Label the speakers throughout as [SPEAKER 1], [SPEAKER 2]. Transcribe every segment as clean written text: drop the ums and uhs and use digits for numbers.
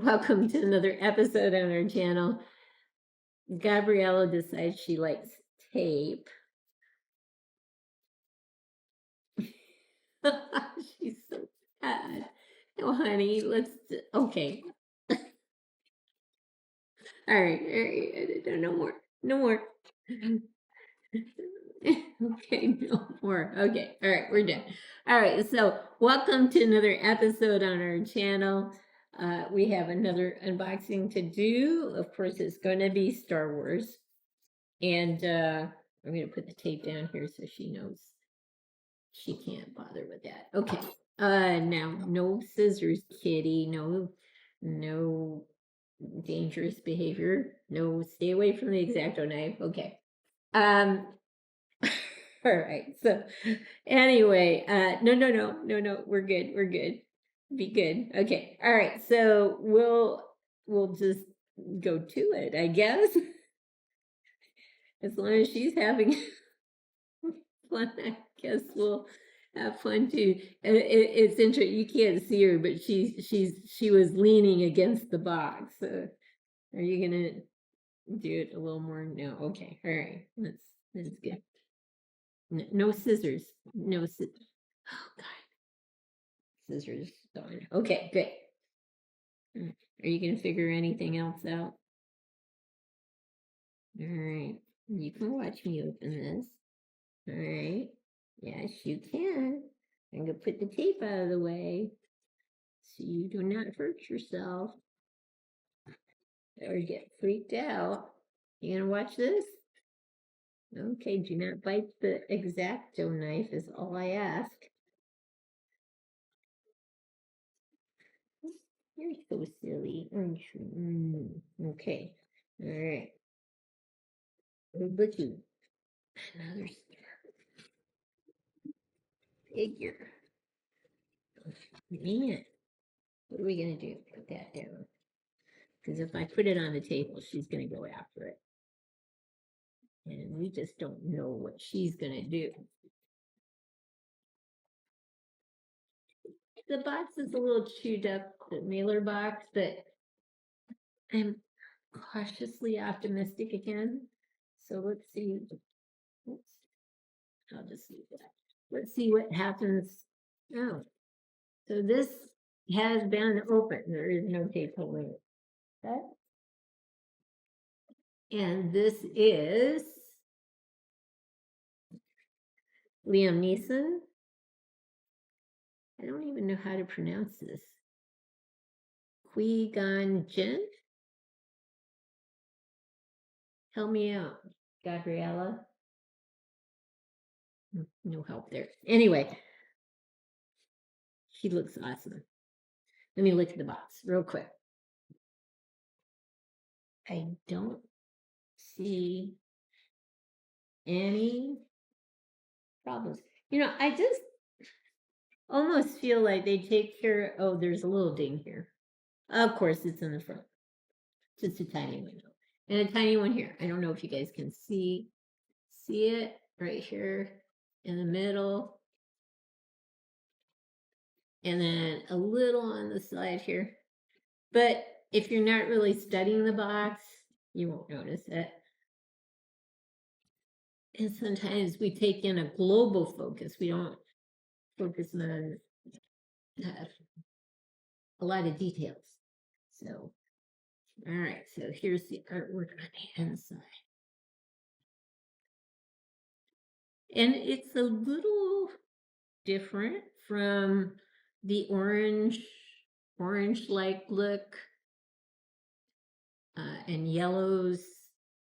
[SPEAKER 1] welcome to another episode on our channel. Gabriella decides she likes tape. She's so sad. No, honey, okay. All right, no more, no more. Okay, no more. Okay, all right, we're done. All right, so welcome to another episode on our channel. We have another unboxing to do. Of course, it's going to be Star Wars. And I'm going to put the tape down here so she knows she can't bother with that. Okay. Now, no scissors, kitty. No dangerous behavior. No, stay away from the X-Acto knife. Okay. All right. So anyway, no. We're good. We're good. Be good. Okay. All right. So we'll just go to it, I guess. As long as she's having fun, I guess we'll have fun too. It's interesting. You can't see her, but she was leaning against the box. So are you gonna do it a little more? No. Okay. All right. That's good. No scissors. No scissors. Oh God. Scissors gone. Okay. Good. Are you gonna figure anything else out? All right. You can watch me open this. All right. Yes, you can. I'm going to put the tape out of the way so you do not hurt yourself or get freaked out. You going to watch this? Okay, do not bite the X-Acto knife is all I ask. You're so silly, aren't you? Okay. All right. Look you. Another figure. Man, what are we going to do? Put that down. Because if I put it on the table, she's going to go after it. And we just don't know what she's going to do. The box is a little chewed up, the mailer box, but I'm cautiously optimistic again. So let's see. Oops. I'll just leave that. Let's see what happens. Oh, so this has been opened. There is no tape holding it. Okay. And this is Liam Neeson. I don't even know how to pronounce this. Qui-Gon Jinn. Help me out, Gabriella. No help there. Anyway, she looks awesome. Let me look at the box real quick. I don't see any problems. I just almost feel like they take care. Oh, there's a little ding here. Of course, it's in the front. Just a tiny one, and a tiny one here. I don't know if you guys can see it right here in the middle, and then a little on the side here. But if you're not really studying the box, you won't notice it. And sometimes we take in a global focus. We don't focus on a lot of details. So, all right. So here's the artwork on the inside. And it's a little different from the orange-like look and yellows.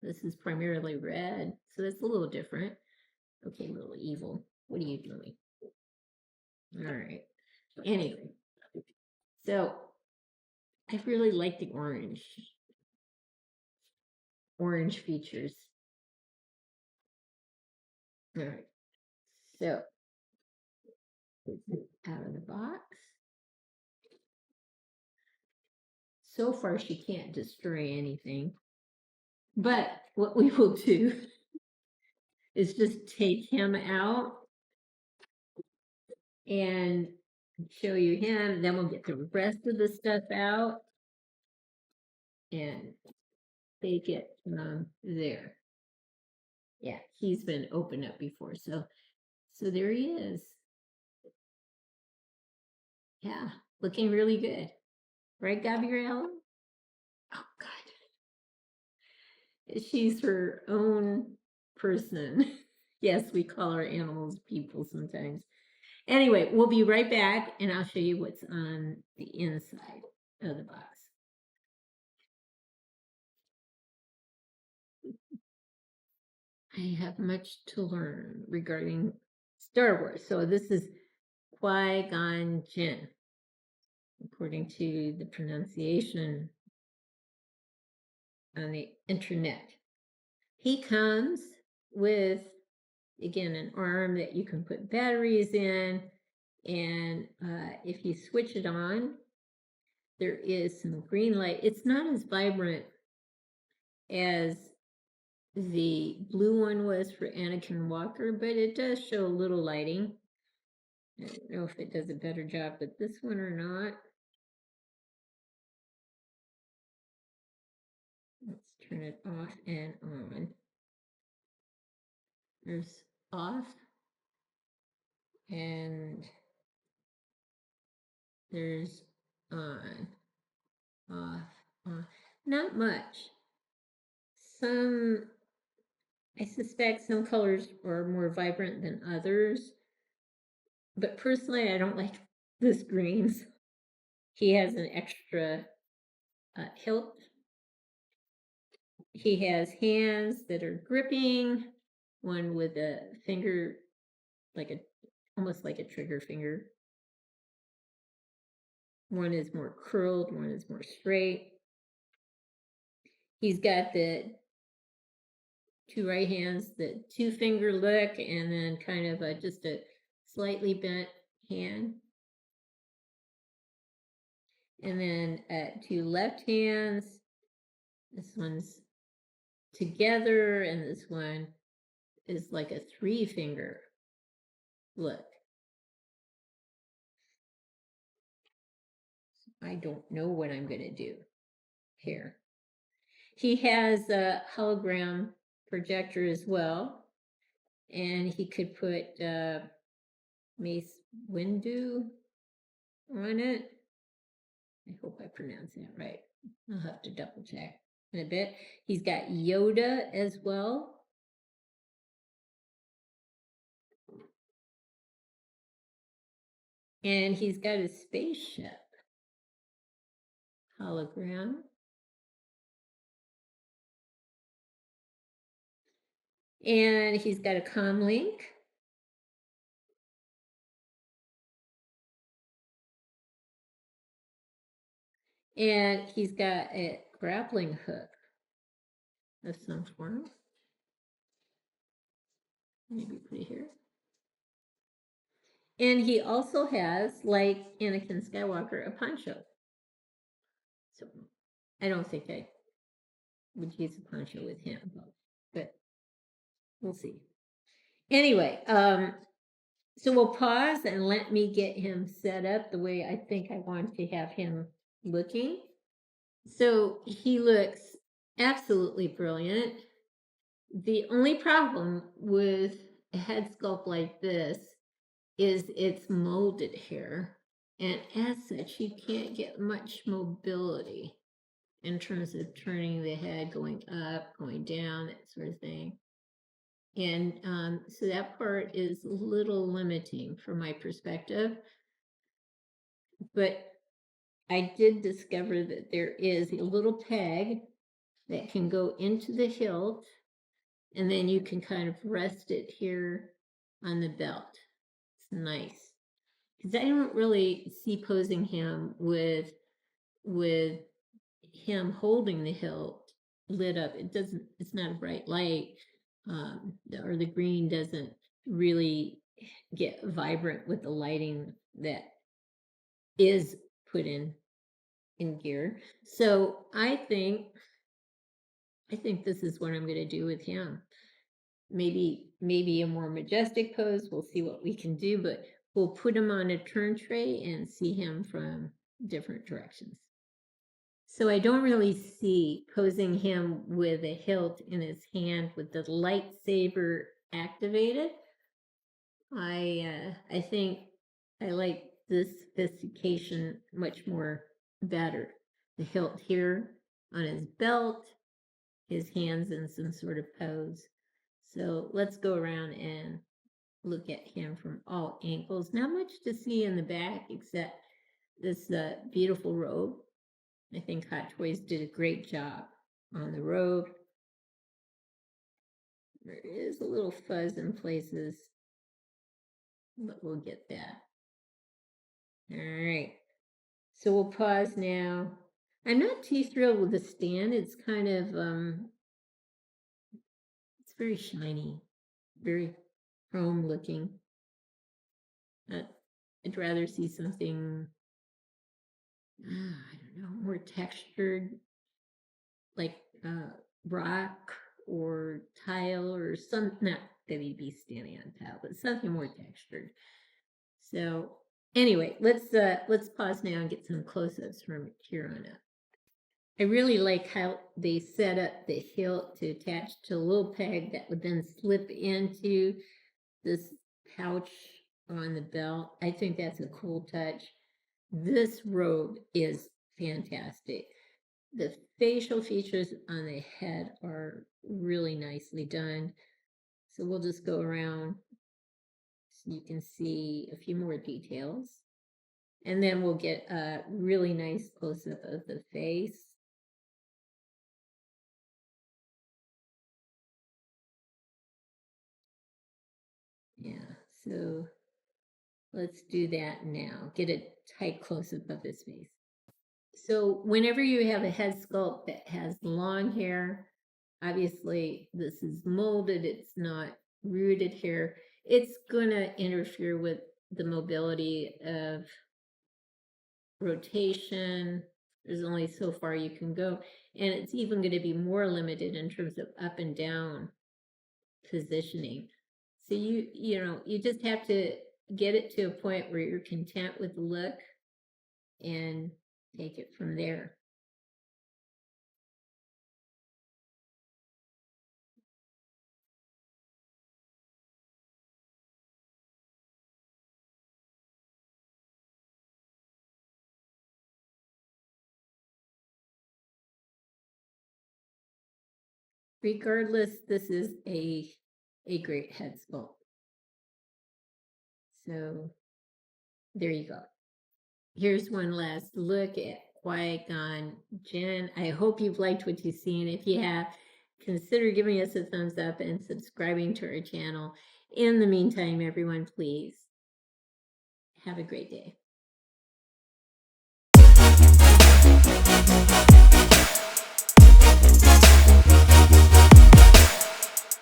[SPEAKER 1] This is primarily red, so it's a little different. Okay, little evil. What are you doing? All right. Anyway, so I really like the orange features. All right. So out of the box. So far, she can't destroy anything. But what we will do is just take him out and show you him. Then we'll get the rest of the stuff out. and bake it there. Yeah, he's been opened up before, so there he is. Yeah, looking really good, right, Gabrielle? Oh God, she's her own person. Yes, we call our animals people sometimes. Anyway, we'll be right back, and I'll show you what's on the inside of the box. I have much to learn regarding Star Wars. So this is Qui-Gon Jinn, according to the pronunciation on the internet. He comes with, again, an arm that you can put batteries in, and if you switch it on, there is some green light. It's not as vibrant as the blue one was for Anakin Walker, but it does show a little lighting. I don't know if it does a better job with this one or not. Let's turn it off and on. There's off, and there's on, off, on. Not much. I suspect some colors are more vibrant than others, but personally, I don't like this greens. He has an extra hilt. He has hands that are gripping, one with a finger, almost like a trigger finger. One is more curled, one is more straight. He's got the two right hands, the two finger look, and then kind of just a slightly bent hand. And then two left hands. This one's together, and this one is like a 3-finger look. I don't know what I'm going to do here. He has a hologram projector as well, and he could put Mace Windu on it. I hope I pronounced that right. I'll have to double check in a bit. He's got Yoda as well. And he's got a spaceship hologram. And he's got a comm link. And he's got a grappling hook of some form. Maybe put it here. And he also has, like Anakin Skywalker, a poncho. So I don't think I would use a poncho with him, but we'll see. Anyway, so we'll pause and let me get him set up the way I think I want to have him looking. So he looks absolutely brilliant. The only problem with a head sculpt like this is it's molded hair, and as such, you can't get much mobility in terms of turning the head, going up, going down, that sort of thing. And so that part is a little limiting from my perspective. But I did discover that there is a little peg that can go into the hilt, and then you can kind of rest it here on the belt. It's nice. Because I don't really see posing him with him holding the hilt lit up. It's not a bright light, or the green doesn't really get vibrant with the lighting that is put in gear. So I think this is what I'm going to do with him. Maybe a more majestic pose. We'll see what we can do, but we'll put him on a turn tray and see him from different directions. So I don't really see posing him with a hilt in his hand with the lightsaber activated. I think I like this sophistication much more better. The hilt here on his belt, his hands in some sort of pose. So let's go around and look at him from all angles. Not much to see in the back except this beautiful robe. I think Hot Toys did a great job on the robe. There is a little fuzz in places, but we'll get that. All right. So we'll pause now. I'm not too thrilled with the stand. It's kind of, it's very shiny, very chrome looking. I'd rather see something, I don't know, more textured, like rock or tile or some, not that he'd be standing on tile, but something more textured. So anyway, let's pause now and get some close-ups from here on up. I really like how they set up the hilt to attach to a little peg that would then slip into this pouch on the belt. I think that's a cool touch. This robe is fantastic. The facial features on the head are really nicely done. So we'll just go around so you can see a few more details. And then we'll get a really nice close-up of the face. Yeah, so let's do that now. Get a tight close-up of his face. So whenever you have a head sculpt that has long hair, obviously this is molded, it's not rooted hair, it's gonna interfere with the mobility of rotation. There's only so far you can go, and it's even going to be more limited in terms of up and down positioning. So you just have to get it to a point where you're content with the look and take it from there. Regardless, this is a great head sculpt. So there you go. Here's one last look at Qui-Gon Jinn. I hope you've liked what you've seen. If you have, consider giving us a thumbs up and subscribing to our channel. In the meantime, everyone, please have a great day.